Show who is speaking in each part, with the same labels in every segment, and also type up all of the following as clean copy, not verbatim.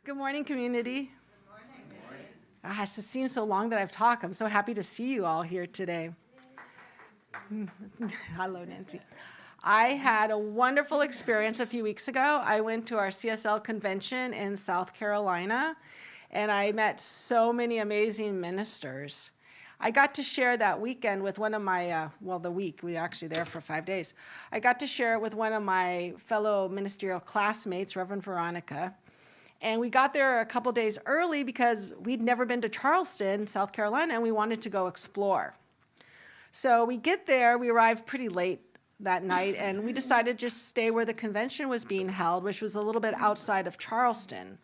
Speaker 1: Good morning, community. Good morning. Gosh, it seems so long that I've talked. I'm so happy to see you all here today. Hello, Nancy. I had a wonderful experience a few weeks ago. I went to our CSL convention in South Carolina, and I met so many amazing ministers. I got to share that weekend with one of my, we were actually there for 5 days. I got to share it with one of my fellow ministerial classmates, Reverend Veronica. And we got there a couple days early because we'd never been to Charleston, South Carolina, and we wanted to go explore. So we get there, we arrived pretty late that night, and we decided to just stay where the convention was being held, which was a little bit outside of Charleston.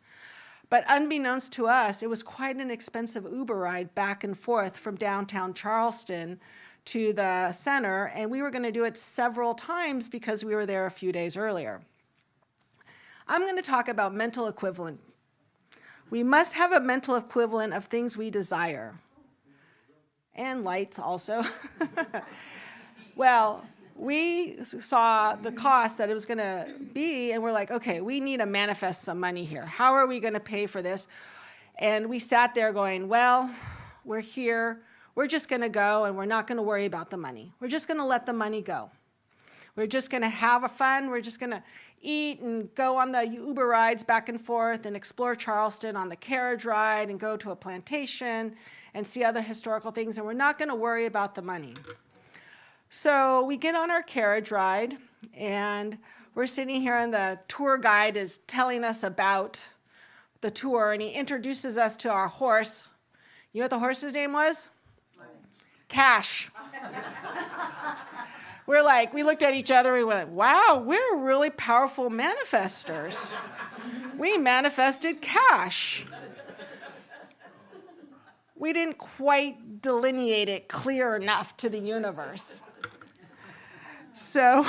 Speaker 1: But unbeknownst to us, it was quite an expensive Uber ride back and forth from downtown Charleston to the center, and we were going to do it several times because we were there a few days earlier. I'm going to talk about mental equivalent. We must have a mental equivalent of things we desire. And lights also. Well, we saw the cost that it was going to be, and we're like, okay, we need to manifest some money here. How are we going to pay for this? And we sat there going, well, we're here. We're just going to go, and we're not going to worry about the money. We're just going to let the money go. We're just going to have a fun. We're just going to eat and go on the Uber rides back and forth and explore Charleston on the carriage ride and go to a plantation and see other historical things, and we're not going to worry about the money. So we get on our carriage ride, and we're sitting here, and the tour guide is telling us about the tour, and he introduces us to our horse. You know what the horse's name was? Cash. We looked at each other, we went, wow, we're really powerful manifestors. We manifested cash. We didn't quite delineate it clear enough to the universe. So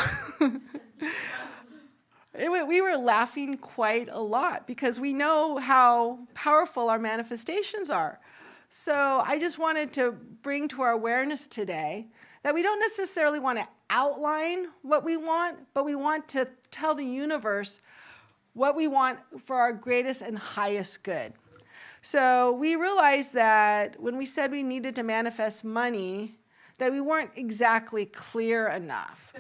Speaker 1: we were laughing quite a lot because we know how powerful our manifestations are. So I just wanted to bring to our awareness today that we don't necessarily want to outline what we want, but we want to tell the universe what we want for our greatest and highest good. So we realized that when we said we needed to manifest money, that we weren't exactly clear enough.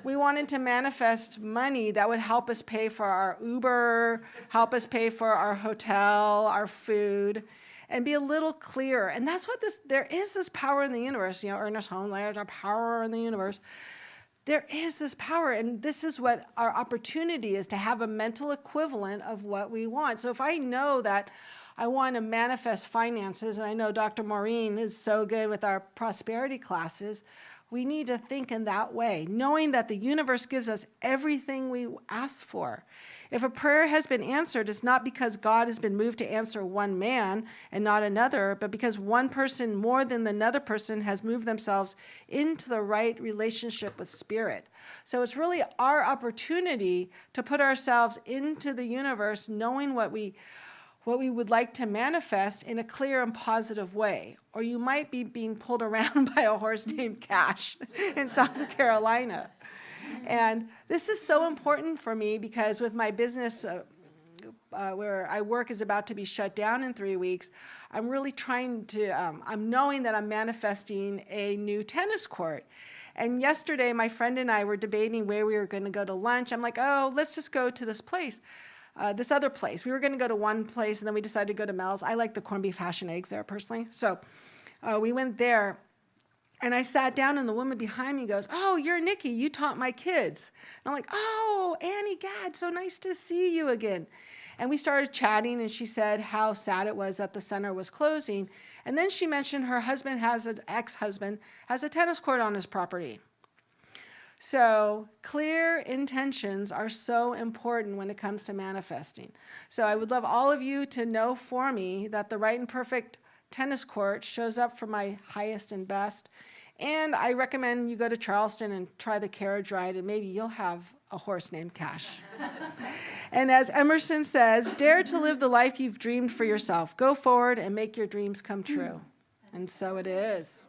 Speaker 1: We wanted to manifest money that would help us pay for our Uber, help us pay for our hotel, our food, and be a little clearer. And that's what there is this power in the universe. You know, Ernest Holmes, there's a power in the universe. There is this power, and this is what our opportunity is, to have a mental equivalent of what we want. So if I know that I want to manifest finances, and I know Dr. Maureen is so good with our prosperity classes, we need to think in that way, knowing that the universe gives us everything we ask for. If a prayer has been answered, it's not because God has been moved to answer one man and not another, but because one person more than another person has moved themselves into the right relationship with Spirit. So it's really our opportunity to put ourselves into the universe, knowing what we would like to manifest in a clear and positive way. Or you might be being pulled around by a horse named Cash in South Carolina. And this is so important for me because with my business where I work is about to be shut down in 3 weeks, I'm really trying to, I'm knowing that I'm manifesting a new tennis court. And yesterday, my friend and I were debating where we were going to go to lunch. I'm like, oh, let's just go to this place. This other place. We were going to go to one place, and then we decided to go to Mel's. I like the corned beef hash and eggs there, personally. So we went there, and I sat down, and the woman behind me goes, oh, you're Nikki. You taught my kids. And I'm like, oh, Annie, Gad, so nice to see you again. And we started chatting, and she said how sad it was that the center was closing. And then she mentioned her husband ex-husband has a tennis court on his property. So clear intentions are so important when it comes to manifesting. So I would love all of you to know for me that the right and perfect tennis court shows up for my highest and best. And I recommend you go to Charleston and try the carriage ride, and maybe you'll have a horse named Cash. And as Emerson says, dare to live the life you've dreamed for yourself. Go forward and make your dreams come true. And so it is.